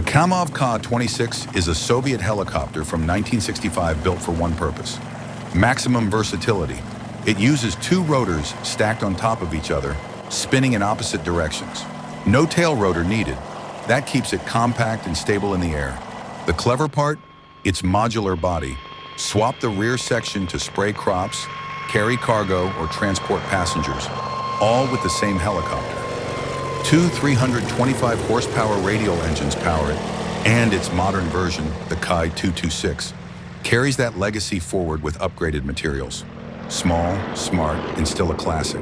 Kamov Ka-26 is a Soviet helicopter from 1965 built for one purpose: maximum versatility. It uses two rotors stacked on top of each other, spinning in opposite directions. No tail rotor needed. That keeps it compact and stable in the air. The clever part? Its modular body. Swap the rear section to spray crops, carry cargo, or transport passengers, all with the same helicopter. Two 325 horsepower radial engines power it, and its modern version, the Ka-26, carries that legacy forward with upgraded materials. Small, smart, and still a classic.